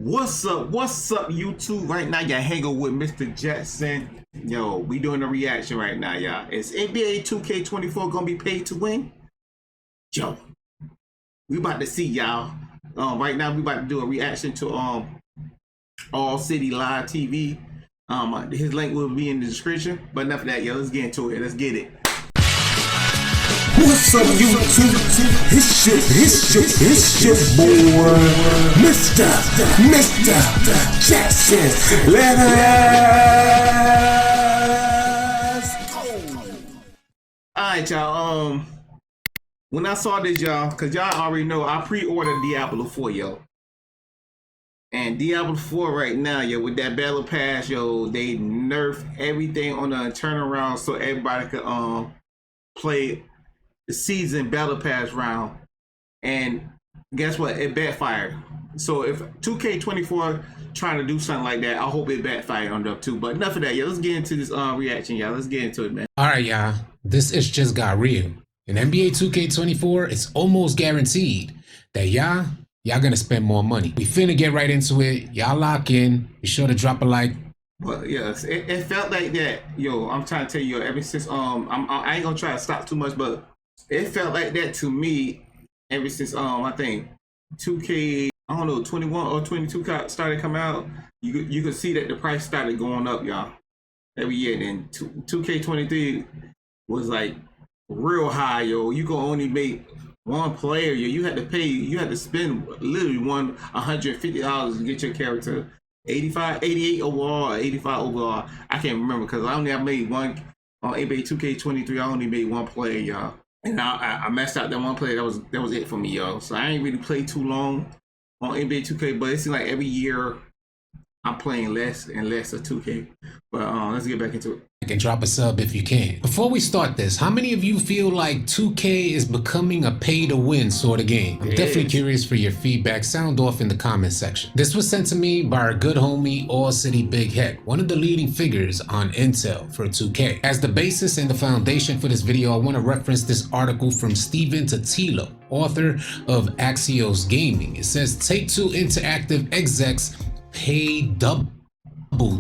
What's up, YouTube? Right now, you're hanging with Mr. Jackson. Yo, we doing a reaction right now, y'all. Is NBA 2K24 gonna be paid to win? Yo, we about to see, y'all. Right now, we about to do a reaction to All City Live TV. His link will be in the description. But enough of that, yo. Let's get into it. Let's get it. What's up, YouTube? It's your boy, Mr. Jackson. Let us go. Alright, y'all. When I saw this, y'all, because y'all already know I pre-ordered Diablo 4, yo. And Diablo 4 right now, yo, with that Battle Pass, yo, they nerfed everything on the turnaround so everybody could play the season Battle Pass round. And guess what? It backfired. So if 2K24 trying to do something like that, I hope it backfired on them too. But enough of that, yeah. Let's get into this reaction, y'all. Let's get into it, man. All right, y'all. This is just got real. In NBA 2K24, it's almost guaranteed that y'all gonna spend more money. We finna get right into it. Y'all lock in. Be sure to drop a like. But yes, it felt like that, yo. I'm trying to tell you, ever since I ain't gonna try to stop too much, but it felt like that to me ever since I think 2K, I don't know, 21 or 22 started coming out. You could see that the price started going up, y'all, every year. Then 2K23 was like real high, yo. You could only make one player, yo. You had to spend literally $150 to get your character 88 overall, or 85 overall. I can't remember because I made one on NBA 2K23. I only made one player, y'all. And I messed out that one player. That was it for me, yo. So I ain't really played too long on NBA 2K, but it seems like every year I'm playing less and less of 2K. But let's get back into it. And drop a sub if you can. Before we start this, how many of you feel like 2K is becoming a pay to win sort of game? I'm definitely curious for your feedback. Sound off in the comment section. This was sent to me by our good homie All City Big Head, one of the leading figures on Intel for 2K. As the basis and the foundation for this video, I want to reference this article from Steven Totilo, author of Axios Gaming. It says Take-Two Interactive execs pay double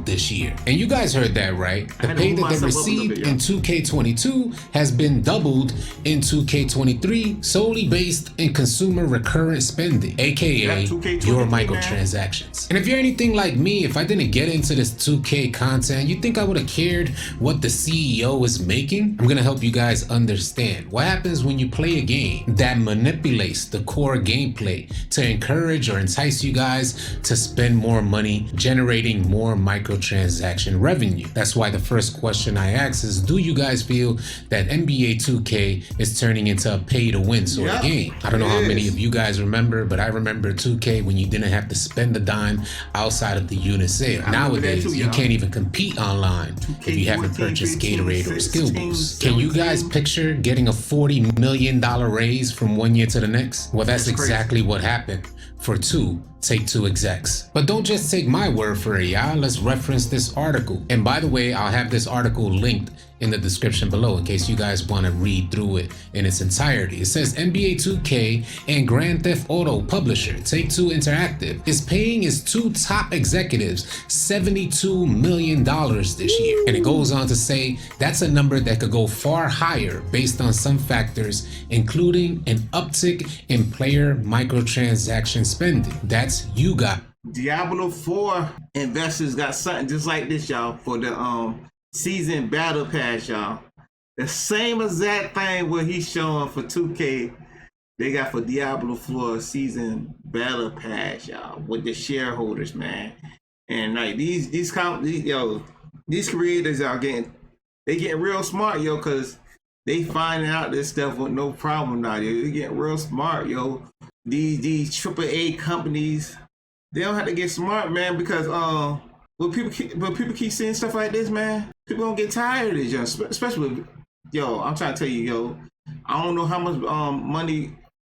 this year. And you guys heard that right. The pay that they received in 2K22 has been doubled in 2K23 solely based in consumer recurrent spending, aka your microtransactions. And if you're anything like me, if I didn't get into this 2K content, you think I would have cared what the CEO is making? I'm gonna help you guys understand what happens when you play a game that manipulates the core gameplay to encourage or entice you guys to spend more money, generating more microtransaction revenue. That's why the first question I ask is, do you guys feel that NBA 2K is turning into a pay to win sort of game? I don't know how many of you guys remember, but I remember 2K when you didn't have to spend a dime outside of the unit sale. Nowadays, you can't even compete online if you haven't purchased Gatorade or Skill Boost. Can you guys picture getting a $40 million raise from one year to the next? Well, that's exactly what happened for Take-Two execs. But don't just take my word for it, y'all. Let's reference this article. And by the way, I'll have this article linked in the description below in case you guys want to read through it in its entirety. It says NBA 2K and Grand Theft Auto publisher Take-Two Interactive is paying its two top executives $72 million this year. And it goes on to say that's a number that could go far higher based on some factors, including an uptick in player microtransaction spending. That's you got. Diablo 4 investors got something just like this, y'all, for the season Battle Pass, y'all. The same exact thing what he's showing for 2K, they got for Diablo 4 season Battle Pass, y'all, with the shareholders, man. And like these creators are getting real smart, yo, cause they finding out this stuff with no problem now. They getting real smart, yo. These AAA companies, they don't have to get smart, man, because when people keep seeing stuff like this, man, people gonna get tired of this, yo. Especially, yo, I'm trying to tell you, yo, I don't know how much money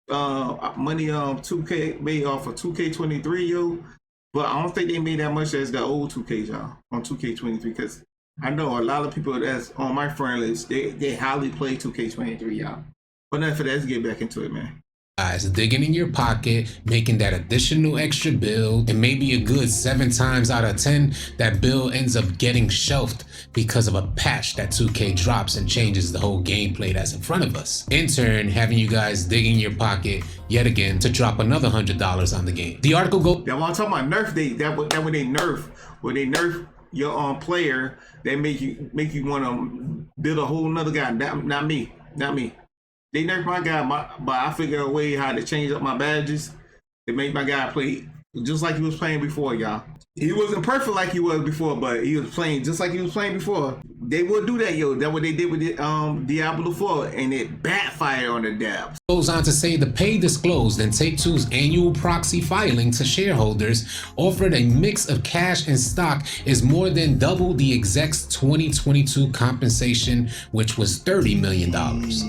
2K made off of 2K23, yo, but I don't think they made that much as the old 2K, y'all, on 2K23, because I know a lot of people that's on my friend list, they highly play 2K23, y'all. But enough for that, let's get back into it, man. guys digging in your pocket, making that additional extra build, and maybe a good 7 times out of 10 that build ends up getting shelved because of a patch that 2K drops and changes the whole gameplay that's in front of us. In turn, having you guys dig in your pocket yet again to drop another $100 on the game. The article goes, That what I'm talking about, nerf. That when they nerf your player, they make you want to build a whole nother guy. Not me. They nerfed my guy, but I figured a way how to change up my badges to make my guy play just like he was playing before, y'all. He wasn't perfect like he was before, but he was playing just like he was playing before. They will do that, yo. That's what they did with the, Diablo 4, and it backfired on the devs. Goes on to say the pay disclosed in Take-Two's annual proxy filing to shareholders offered a mix of cash and stock is more than double the exec's 2022 compensation, which was $30 million.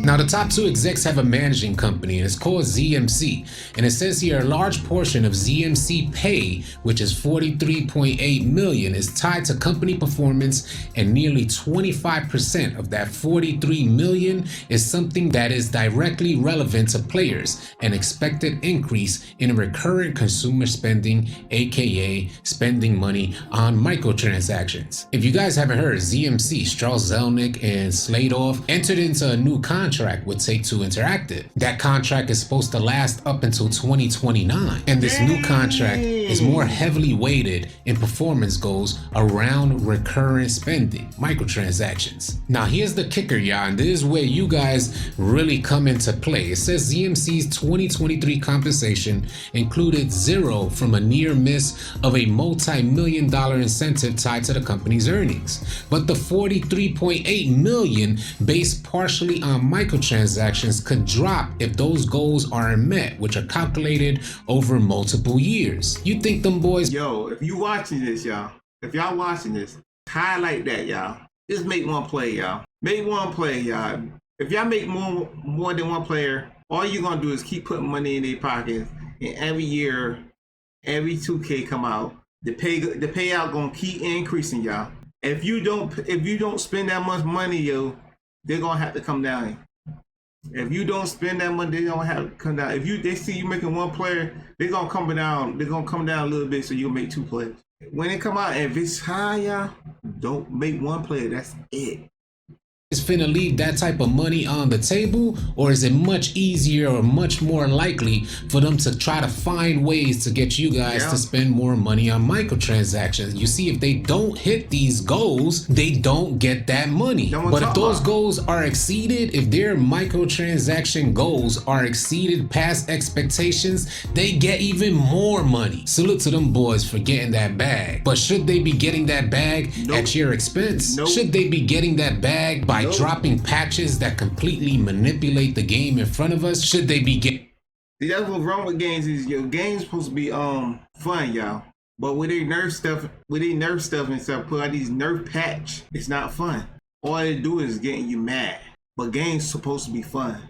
Now, the top 2 execs have a managing company, and it's called ZMC. And it says here a large portion of ZMC pay, which is $43.8 million, is tied to company performance, and nearly 25% of that $43 million is something that is directly relevant to players, an expected increase in recurrent consumer spending, aka spending money on microtransactions. If you guys haven't heard, ZMC, Strauss Zelnick and Sladoff entered into a new contract with Take-Two Interactive. That contract is supposed to last up until 2029, and this new contract is more heavily weighted in performance goals around recurrent spending, microtransactions. Now here's the kicker, y'all, and this is where you guys really come into play. It says ZMC's 2023 compensation included 0 from a near miss of a multi-million-dollar incentive tied to the company's earnings. But the $43.8 million based partially on microtransactions could drop if those goals aren't met, which are calculated over multiple years. You think them boys... Yo, if you watching this, y'all, if y'all watching this, highlight that, y'all. Just make one play, y'all. Make one play, y'all. If y'all make more than one player, all you're gonna do is keep putting money in their pockets, and every year, every 2K come out, the payout gonna keep increasing, y'all. If you don't spend that much money, yo, they're gonna have to come down. If you don't spend that money, they're gonna have to come down. If they see you making one player, they're gonna come down. They're gonna come down a little bit, so you'll make 2 players. When it come out, if it's high, y'all, don't make one player. That's it. Is finna leave that type of money on the table, or is it much easier or much more likely for them to try to find ways to get you guys to spend more money on microtransactions? You see, if they don't hit these goals, they don't get that money. But if those goals are exceeded, if their microtransaction goals are exceeded past expectations, they get even more money. Salute to them boys for getting that bag. But should they be getting that bag at your expense? Should they be getting that bag by dropping patches that completely manipulate the game in front of us? Should they be getting... See, that's what's wrong with games is your game's supposed to be fun, y'all. But when they nerf stuff and stuff, put out these nerf patch, it's not fun. All they do is getting you mad. But games supposed to be fun.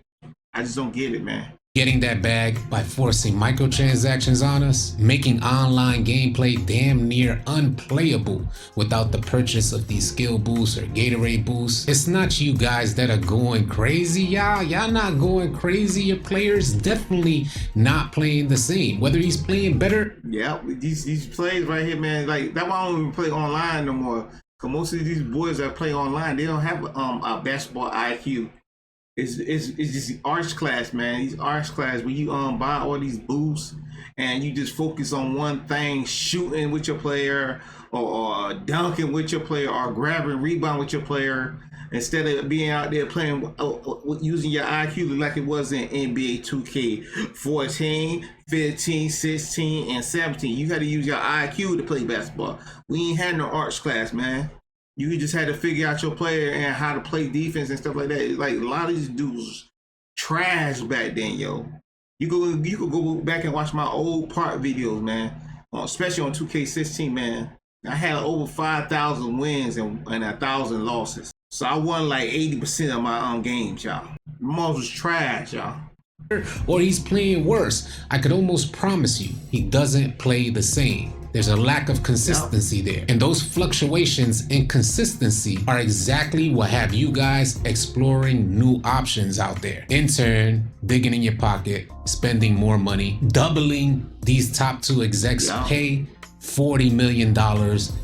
I just don't get it, man. Getting that bag by forcing microtransactions on us, making online gameplay damn near unplayable without the purchase of these skill boosts or Gatorade boosts. It's not you guys that are going crazy, y'all. Y'all not going crazy. Your players definitely not playing the same. Whether he's playing better. Yeah, these plays right here, man. Like that's why I don't even play online no more. Cause most of these boys that play online, they don't have a basketball IQ. It's just the arts class, man. These arts class where you buy all these boosts and you just focus on one thing, shooting with your player or dunking with your player or grabbing rebound with your player instead of being out there playing using your IQ like it was in NBA 2K 14, 15, 16, and 17. You had to use your IQ to play basketball. We ain't had no arts class, man. You just had to figure out your player and how to play defense and stuff like that. Like a lot of these dudes trash back then, yo. You could go back and watch my old part videos, man. Especially on 2K16, man. I had over 5,000 wins and 1,000 losses. So I won like 80% of my games, y'all. Mom was trash, y'all. Or he's playing worse. I could almost promise you he doesn't play the same. There's a lack of consistency there. And those fluctuations in consistency are exactly what have you guys exploring new options out there. In turn, digging in your pocket, spending more money, doubling these top 2 execs pay $40 million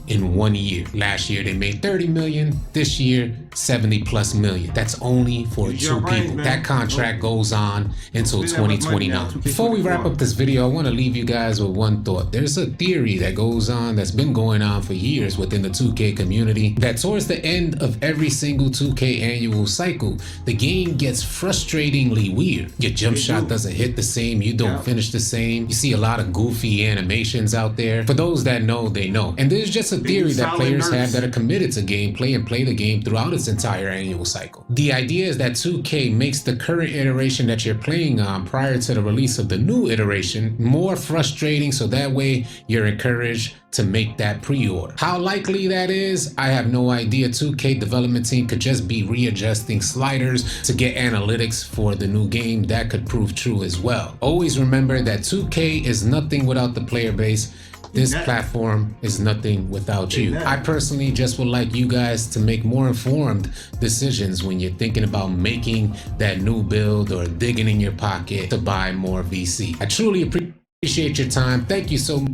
in 1 year. Last year they made 30 million. This year, 70+ million. That's only for 2 people. That contract goes on until 2029. Before we wrap up this video, I want to leave you guys with one thought. There's a theory that goes on, that's been going on for years within the 2K community, that towards the end of every single 2K annual cycle, the game gets frustratingly weird. Your jump shot doesn't hit the same, you don't finish the same. You see a lot of goofy animations out there. For those that know, they know. And there's just a theory that players have that are committed to gameplay and play the game throughout its entire annual cycle. The idea is that 2K makes the current iteration that you're playing on prior to the release of the new iteration more frustrating, so that way you're encouraged to make that pre-order. How likely that is, I have no idea. 2K development team could just be readjusting sliders to get analytics for the new game. That could prove true as well. Always remember that 2K is nothing without the player base. This platform is nothing without you. I personally just would like you guys to make more informed decisions when you're thinking about making that new build or digging in your pocket to buy more VC. I truly appreciate your time. Thank you so much.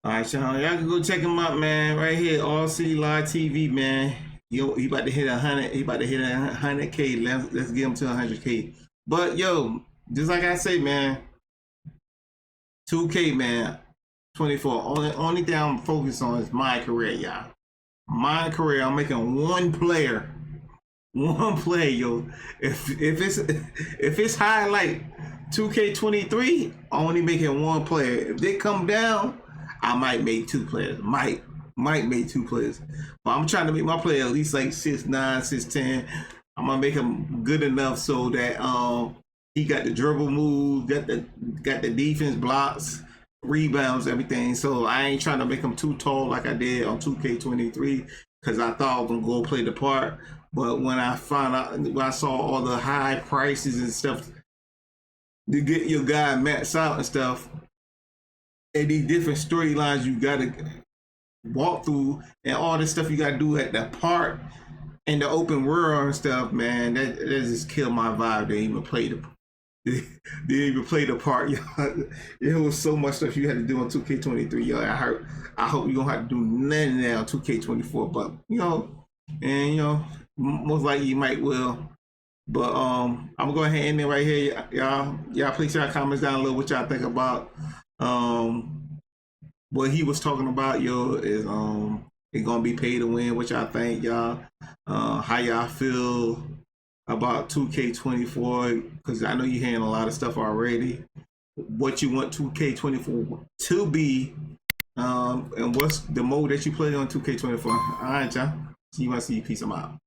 All right, y'all can go check him out, man. Right here, All City Live TV, man. Yo, he about to hit 100. He about to hit 100K. Let's get him to 100K. But yo, just like I say, man, 2K, man. 24. Only thing I'm focused on is my career, y'all. My career. I'm making one player, yo. If it's high like 2K23, I'm only making one player. If they come down, I might make 2 players. Might make 2 players. But I'm trying to make my player at least like 6'9", 6'10". I'm gonna make him good enough so that he got the dribble move, got the defense blocks, rebounds, everything. So I ain't trying to make him too tall like I did on 2K23 because I thought I was gonna go play the part. But when I saw all the high prices and stuff to get your guy maxed out and stuff, and these different storylines you gotta walk through and all this stuff you gotta do at the park and the open world and stuff, man, that just killed my vibe. They even play the part, y'all. There was so much stuff you had to do on 2K23, y'all. I hope you don't have to do nothing now on 2K24, but most likely you might will. But I'm gonna go ahead and end it right here, y'all. Y'all please share comments down below what y'all think about what he was talking about, yo. Is it's gonna be pay to win? What y'all think, y'all? How y'all feel about 2K24, because I know you're hearing a lot of stuff already. What you want 2K24 to be, and what's the mode that you play on 2K24. All right, y'all. See you. Peace. I'm out.